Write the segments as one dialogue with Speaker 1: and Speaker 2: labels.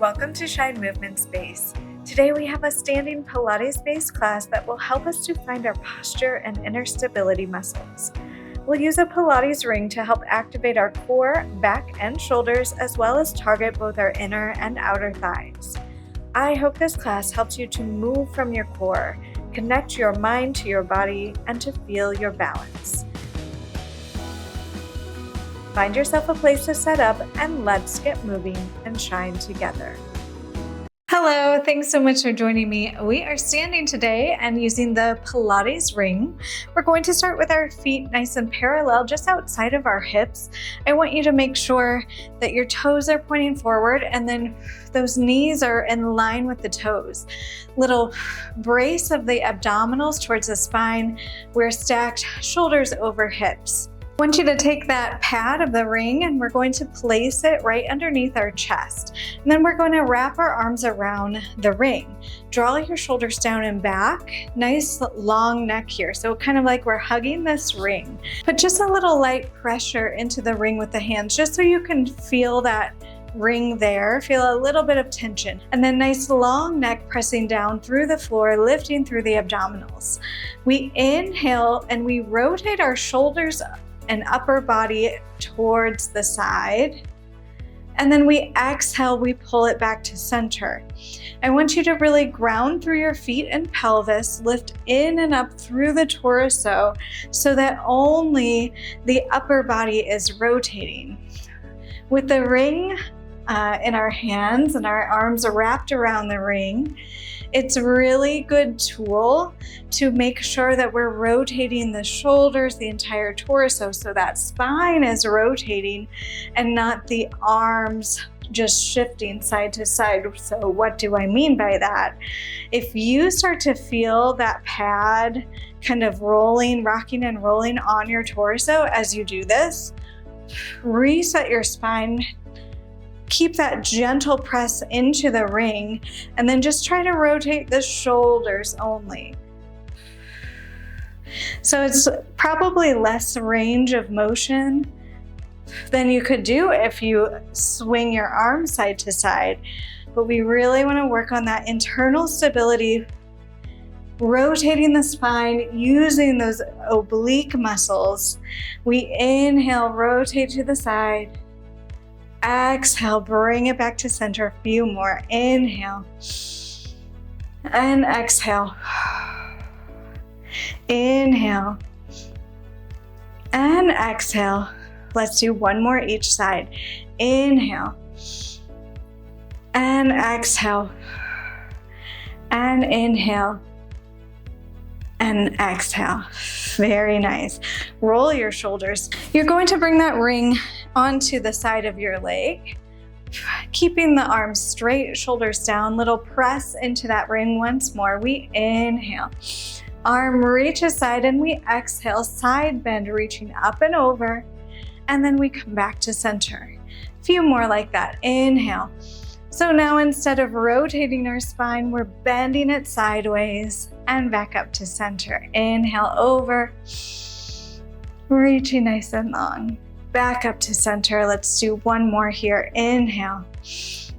Speaker 1: Welcome to Shine Movement Space. Today we have a standing Pilates-based class that will help us to find our posture and inner stability muscles. We'll use a Pilates ring to help activate our core, back, and shoulders, as well as target both our inner and outer thighs. I hope this class helps you to move from your core, connect your mind to your body, and to feel your balance. Find yourself a place to set up, and let's get moving and shine together. Hello, thanks so much for joining me. We are standing today and using the Pilates ring. We're going to start with our feet nice and parallel just outside of our hips. I want you to make sure that your toes are pointing forward and then those knees are in line with the toes. Little brace of the abdominals towards the spine. We're stacked shoulders over hips. I want you to take that pad of the ring and we're going to place it right underneath our chest. And then we're going to wrap our arms around the ring. Draw your shoulders down and back. Nice long neck here. So kind of like we're hugging this ring. Put just a little light pressure into the ring with the hands just so you can feel that ring there. Feel a little bit of tension. And then nice long neck pressing down through the floor, lifting through the abdominals. We inhale and we rotate our shoulders and upper body towards the side. And then we exhale, we pull it back to center. I want you to really ground through your feet and pelvis, lift in and up through the torso so that only the upper body is rotating. With the ring in our hands and our arms wrapped around the ring, it's a really good tool to make sure that we're rotating the shoulders, the entire torso, so that spine is rotating and not the arms just shifting side to side. So what do I mean by that? If you start to feel that pad kind of rolling, rocking and rolling on your torso as you do this, reset your spine. Keep that gentle press into the ring and then just try to rotate the shoulders only. So it's probably less range of motion than you could do if you swing your arms side to side. But we really want to work on that internal stability, rotating the spine, using those oblique muscles. We inhale, rotate to the side. Exhale, bring it back to center. A few more. Inhale and exhale. Inhale and exhale. Let's do one more each side. Inhale and exhale and inhale and exhale. Very nice. Roll your shoulders. You're going to bring that ring onto the side of your leg, keeping the arms straight, shoulders down. Little press into that ring once more. We inhale. Arm reach aside and we exhale. Side bend, reaching up and over. And then we come back to center. A few more like that. Inhale. So now instead of rotating our spine, we're bending it sideways and back up to center. Inhale over, reaching nice and long. Back up to center. Let's do one more here. Inhale,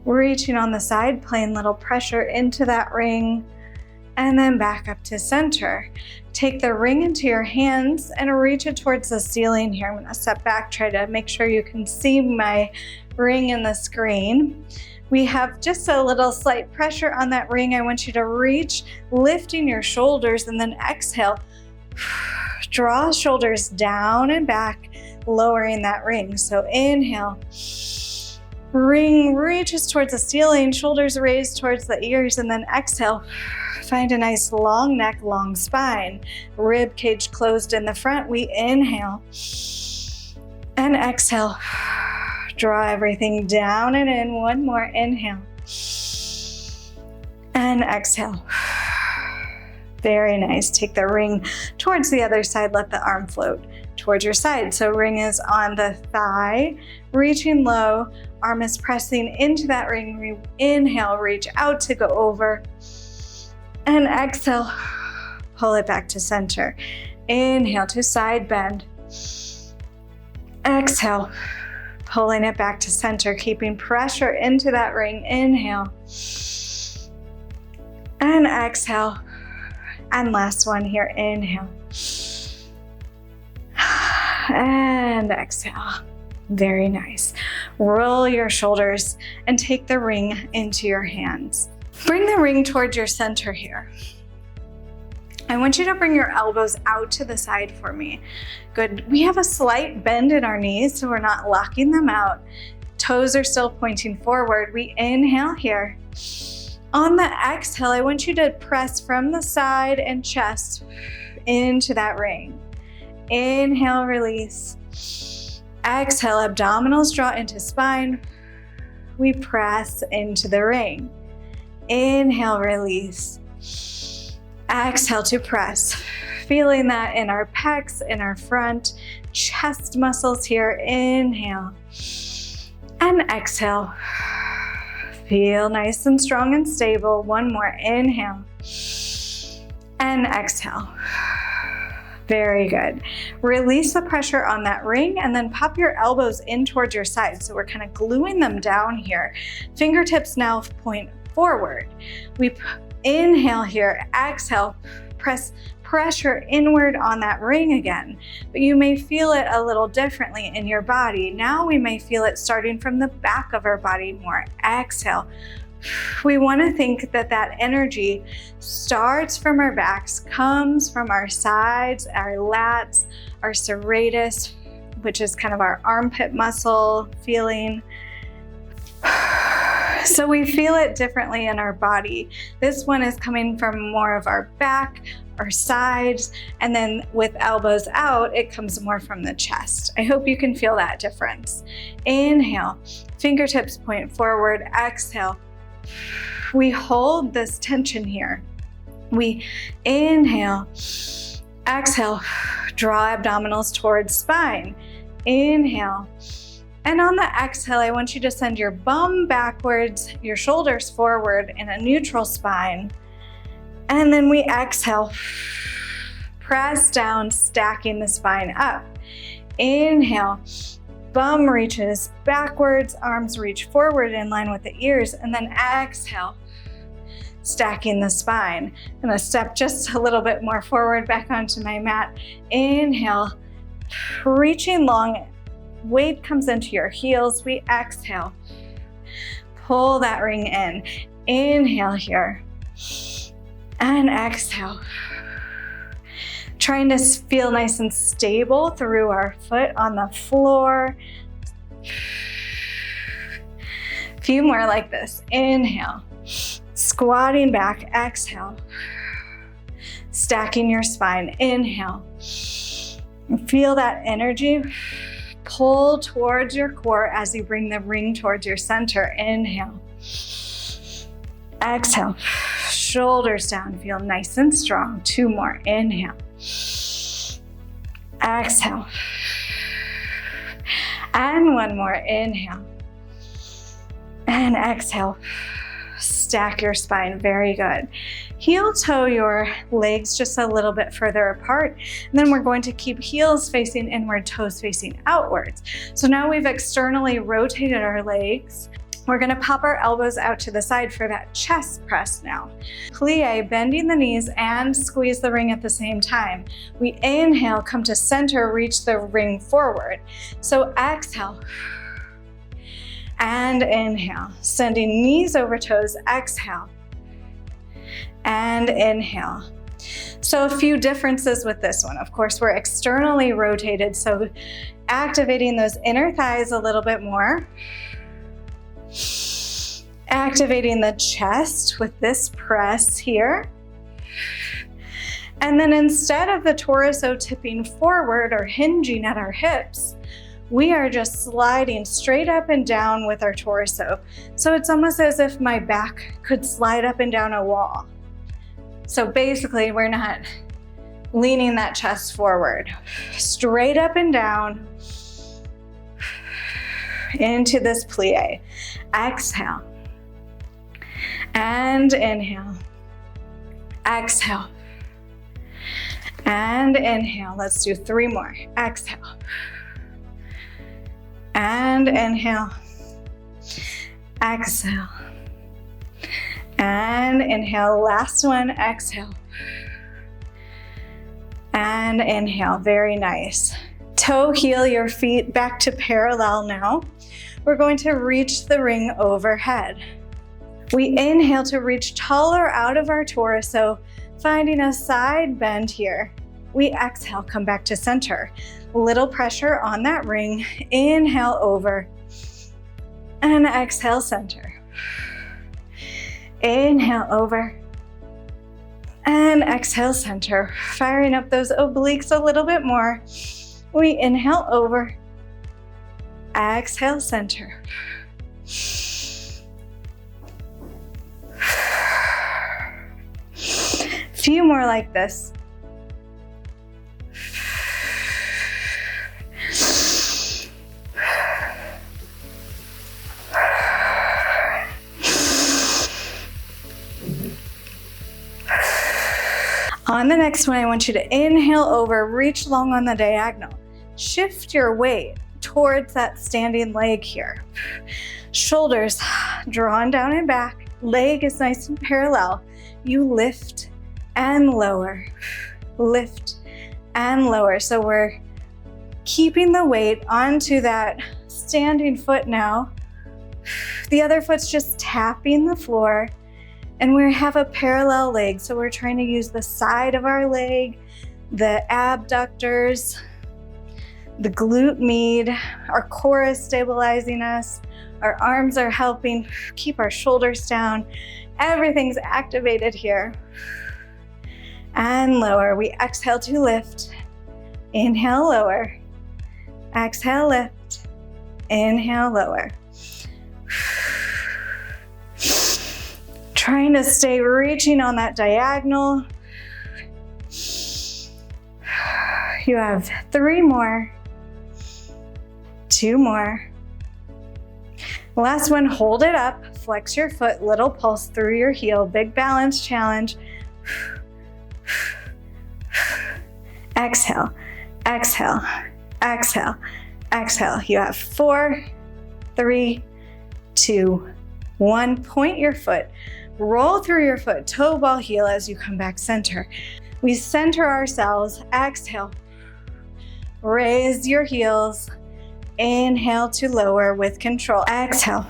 Speaker 1: reaching on the side, playing little pressure into that ring, and then back up to center. Take the ring into your hands and reach it towards the ceiling here. I'm gonna step back, try to make sure you can see my ring in the screen. We have just a little slight pressure on that ring. I want you to reach, lifting your shoulders, and then exhale. Draw shoulders down and back, lowering that ring. So inhale, ring reaches towards the ceiling, shoulders raised towards the ears, and then exhale. Find a nice long neck, long spine. Rib cage closed in the front. We inhale and exhale. Draw everything down and in. One more. Inhale and exhale. Very nice. Take the ring towards the other side. Let the arm float towards your side. So ring is on the thigh, reaching low. Arm is pressing into that ring. Inhale, reach out to go over. And exhale, pull it back to center. Inhale to side bend. Exhale, Pulling it back to center, keeping pressure into that ring. Inhale. And exhale. And last one here. Inhale. And exhale. Very nice. Roll your shoulders and take the ring into your hands. Bring the ring towards your center here. I want you to bring your elbows out to the side for me. Good. We have a slight bend in our knees, so we're not locking them out. Toes are still pointing forward. We inhale here. On the exhale, I want you to press from the side and chest into that ring. Inhale, release. Exhale, abdominals draw into spine. We press into the ring. Inhale, release. Exhale to press. Feeling that in our pecs, in our front, chest muscles here. Inhale. And exhale. Feel nice and strong and stable. One more. Inhale. And exhale. Very good. Release the pressure on that ring and then pop your elbows in towards your side. So we're kind of gluing them down here. Fingertips now point forward. We inhale here, exhale, press pressure inward on that ring again. But you may feel it a little differently in your body. Now we may feel it starting from the back of our body more. Exhale. We want to think that that energy starts from our backs, comes from our sides, our lats, our serratus, which is kind of our armpit muscle feeling. So we feel it differently in our body. This one is coming from more of our back, our sides, and then with elbows out, it comes more from the chest. I hope you can feel that difference. Inhale, fingertips point forward, exhale. We hold this tension here. We inhale, exhale, draw abdominals towards spine. Inhale. And on the exhale, I want you to send your bum backwards, your shoulders forward in a neutral spine. And then we exhale, press down, stacking the spine up. Inhale. Bum reaches backwards, arms reach forward in line with the ears, and then exhale, stacking the spine. I'm gonna step just a little bit more forward back onto my mat. Inhale, reaching long, weight comes into your heels. We exhale, pull that ring in. Inhale here, and exhale. Trying to feel nice and stable through our foot on the floor. A few more like this. Inhale, squatting back, exhale. Stacking your spine, inhale. And feel that energy pull towards your core as you bring the ring towards your center. Inhale, exhale, shoulders down, feel nice and strong. Two more, inhale. Exhale. And one more, inhale. And exhale. Stack your spine, very good. Heel toe your legs just a little bit further apart. And then we're going to keep heels facing inward, toes facing outwards. So now we've externally rotated our legs. We're gonna pop our elbows out to the side for that chest press now. Plie, bending the knees and squeeze the ring at the same time. We inhale, come to center, reach the ring forward. So exhale and inhale, sending knees over toes, exhale and inhale. So a few differences with this one. Of course, we're externally rotated, so activating those inner thighs a little bit more. Activating the chest with this press here. And then instead of the torso tipping forward or hinging at our hips, we are just sliding straight up and down with our torso. So it's almost as if my back could slide up and down a wall. So basically, we're not leaning that chest forward. Straight up and down into this plie. Exhale. And inhale. Exhale. And inhale. Let's do three more. Exhale. And inhale. Exhale. And inhale. Last one, exhale. And inhale, very nice. Toe heel your feet back to parallel now. We're going to reach the ring overhead. We inhale to reach taller out of our torso, finding a side bend here. We exhale, come back to center. Little pressure on that ring. Inhale over and exhale center. Inhale over and exhale center. Firing up those obliques a little bit more. We inhale over, exhale center. Few more like this. On the next one, I want you to inhale over, reach long on the diagonal. Shift your weight towards that standing leg here. Shoulders drawn down and back. Leg is nice and parallel. You lift and lower. Lift and lower. So we're keeping the weight onto that standing foot now. The other foot's just tapping the floor. And we have a parallel leg, so we're trying to use the side of our leg, the abductors, the glute med. Our core is stabilizing us. Our arms are helping keep our shoulders down. Everything's activated here. And lower. We exhale to lift. Inhale, lower. Exhale, lift. Inhale, lower. Trying to stay reaching on that diagonal. You have 3 more, 2 more. Last one, hold it up, flex your foot, little pulse through your heel, big balance challenge. Exhale, exhale, exhale, exhale. You have 4, 3, 2, 1. Point your foot. Roll through your foot, toe ball heel as you come back center. We center ourselves, exhale. Raise your heels. Inhale to lower with control. Exhale.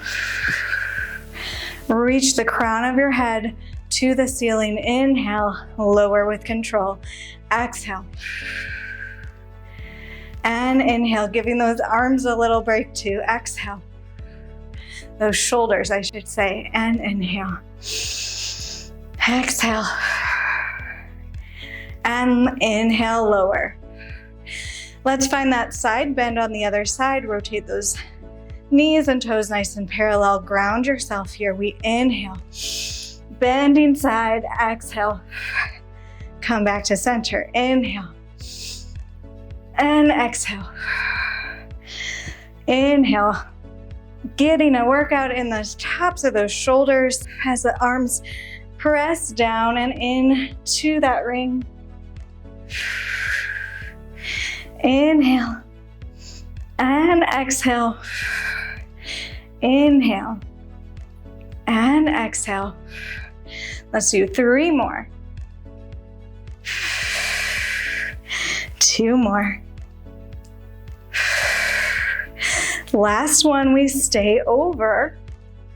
Speaker 1: Reach the crown of your head to the ceiling. Inhale, lower with control. Exhale. And inhale, giving those arms a little break too. Exhale. Those shoulders, I should say. And inhale. Exhale. And inhale, lower. Let's find that side bend on the other side. Rotate those knees and toes nice and parallel. Ground yourself here. We inhale. Bending side, exhale. Come back to center. Inhale. And exhale. Inhale. Getting a workout in the tops of those shoulders as the arms press down and into that ring. Inhale and exhale. Inhale and exhale. Let's do 3 more. 2 more. Last one, we stay over.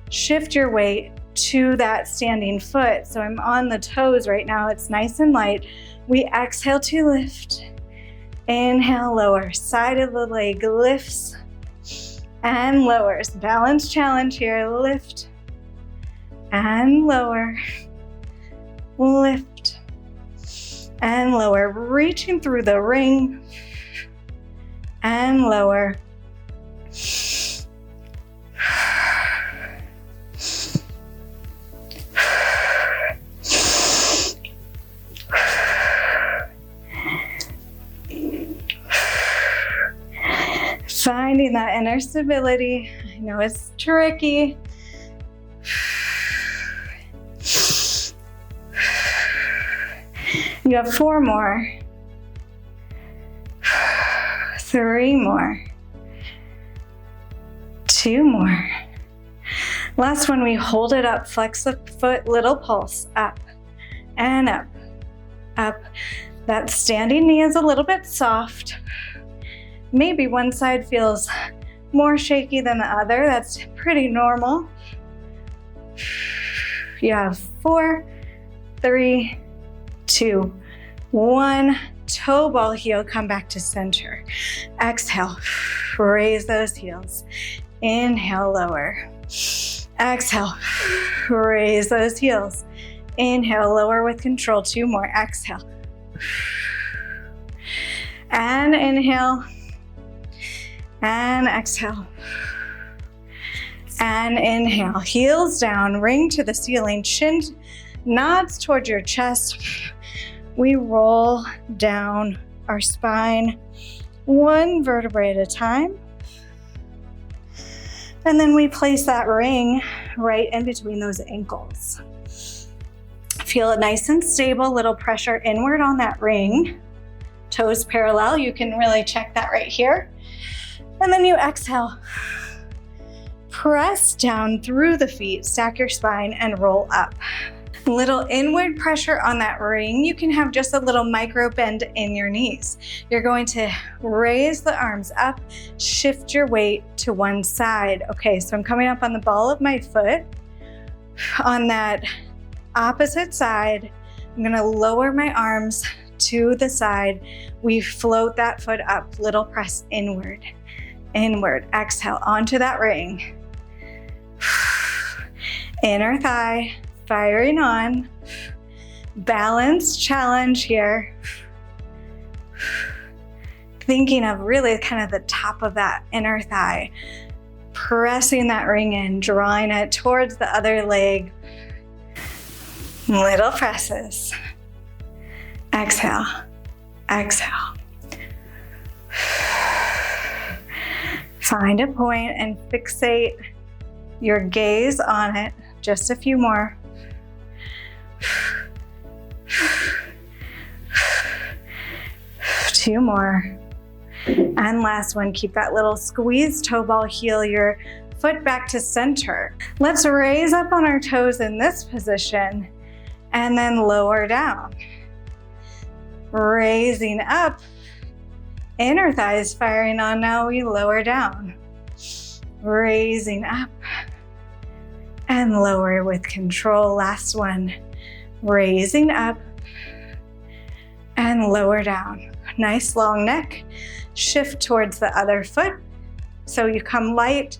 Speaker 1: Shift your weight to that standing foot. So I'm on the toes right now. It's nice and light. We exhale to lift. Inhale, lower. Side of the leg lifts and lowers. Balance challenge here. Lift and lower. Lift and lower. Reaching through the ring and lower. Finding that inner stability. I know it's tricky. You have 4 more. 3 more. 2 more. Last one, we hold it up, flex the foot, little pulse, up and up, up. That standing knee is a little bit soft. Maybe one side feels more shaky than the other. That's pretty normal. You have 4, 3, 2, 1. Toe ball heel, come back to center. Exhale, raise those heels. Inhale, lower. Exhale, raise those heels. Inhale, lower with control. 2 more. Exhale. And inhale. And exhale. And inhale. Heels down, ring to the ceiling, chin nods towards your chest. We roll down our spine, 1 vertebrae at a time. And then we place that ring right in between those ankles. Feel it nice and stable, little pressure inward on that ring. Toes parallel, you can really check that right here. And then you exhale. Press down through the feet, stack your spine and roll up. Little inward pressure on that ring. You can have just a little micro bend in your knees. You're going to raise the arms up, shift your weight to one side. Okay, so I'm coming up on the ball of my foot. On that opposite side, I'm gonna lower my arms to the side. We float that foot up, little press inward, inward. Exhale onto that ring. Inner thigh. Firing on. Balance challenge here. Thinking of really kind of the top of that inner thigh. Pressing that ring in, drawing it towards the other leg. Little presses. Exhale, exhale. Find a point and fixate your gaze on it. Just a few more. 2 more. And last one, keep that little squeeze toe ball heel your foot back to center. Let's raise up on our toes in this position and then lower down. Raising up, inner thighs firing on, now we lower down. Raising up and lower with control. Last one, raising up and lower down. Nice long neck. Shift towards the other foot. So you come light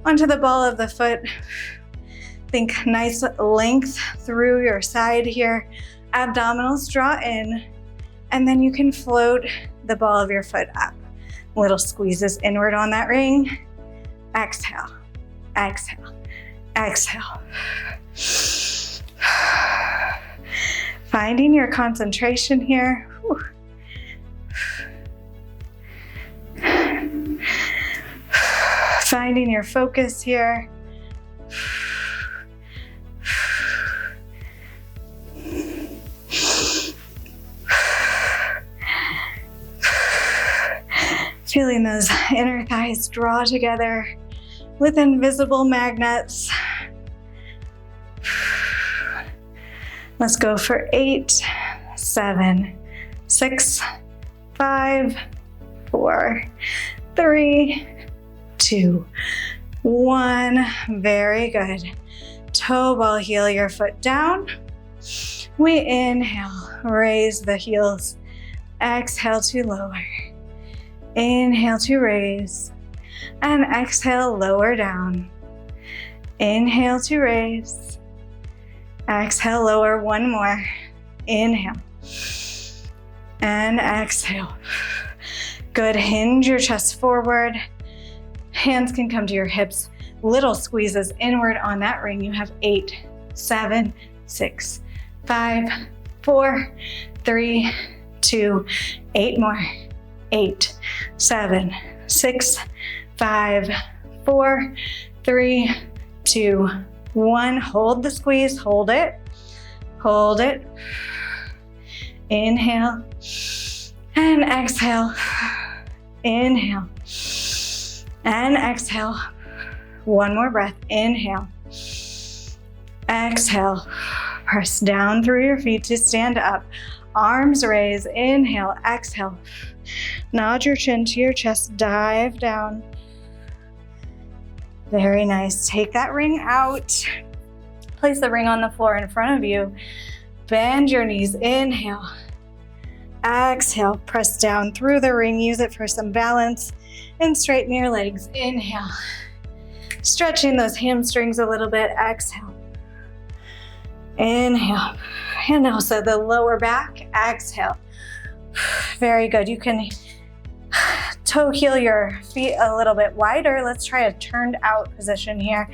Speaker 1: onto the ball of the foot. Think nice length through your side here. Abdominals draw in, and then you can float the ball of your foot up. Little squeezes inward on that ring. Exhale, exhale, exhale. Finding your concentration here. Whew. Finding your focus here. Feeling those inner thighs draw together with invisible magnets. Let's go for 8, 7, 6, 5, 4, 3, 2, 1. Very good. Toe ball heel your foot down. We inhale, raise the heels. Exhale to lower. Inhale to raise. And exhale, lower down. Inhale to raise. Exhale, lower. One more. Inhale. And exhale. Good. Hinge your chest forward. Hands can come to your hips. Little squeezes inward on that ring. You have 8, 7, 6, 5, 4, 3, 2, 8 more. 8, 7, 6, 5, 4, 3, 2, 1. Hold the squeeze. Hold it. Hold it. Inhale and exhale. Inhale and exhale. One more breath. Inhale. Exhale. Press down through your feet to stand up. Arms raise. Inhale. Exhale. Nod your chin to your chest. Dive down. Very nice. Take that ring out. Place the ring on the floor in front of you. Bend your knees. Inhale. Exhale. Press down through the ring. Use it for some balance. And straighten your legs. Inhale. Stretching those hamstrings a little bit. Exhale. Inhale. And also the lower back. Exhale. Very good. You can toe heel your feet a little bit wider. Let's try a turned out position here.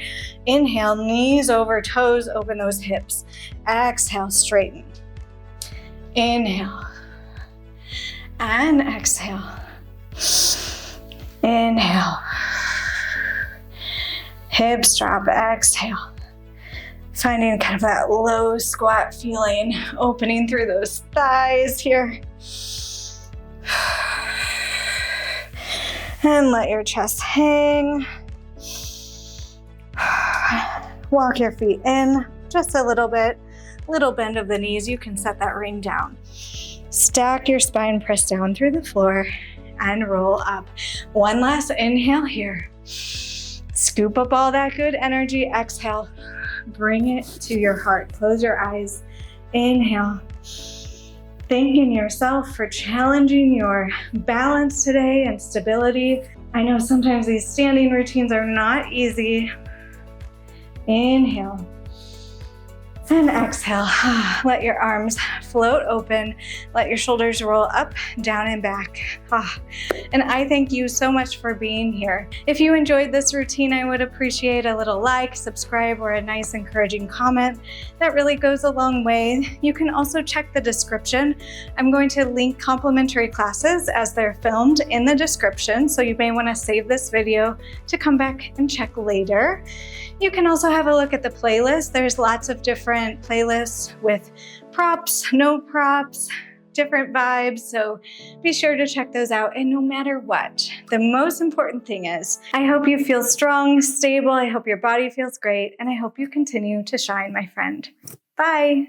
Speaker 1: Inhale, knees over toes, open those hips. Exhale, straighten. Inhale. And exhale. Inhale. Hips drop, exhale. Finding kind of that low squat feeling, opening through those thighs here. And let your chest hang. Walk your feet in just a little bit. Little bend of the knees, you can set that ring down. Stack your spine, press down through the floor and roll up. One last inhale here. Scoop up all that good energy, exhale. Bring it to your heart. Close your eyes. Inhale. Thanking yourself for challenging your balance today and stability. I know sometimes these standing routines are not easy. Inhale. And exhale. Let your arms float open. Let your shoulders roll up, down, and back. And I thank you so much for being here. If you enjoyed this routine, I would appreciate a little like, subscribe, or a nice encouraging comment. That really goes a long way. You can also check the description. I'm going to link complimentary classes as they're filmed in the description, so you may want to save this video to come back and check later. You can also have a look at the playlist. There's lots of different playlists with props, no props, different vibes, so be sure to check those out. And no matter what, the most important thing is, I hope you feel strong, stable, I hope your body feels great, and I hope you continue to shine, my friend. Bye!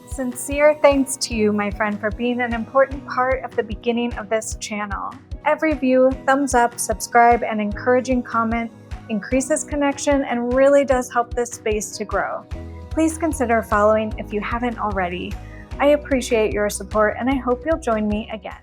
Speaker 1: Sincere thanks to you, my friend, for being an important part of the beginning of this channel. Every view, thumbs up, subscribe, and encouraging comment increases connection and really does help this space to grow. Please consider following if you haven't already. I appreciate your support and I hope you'll join me again.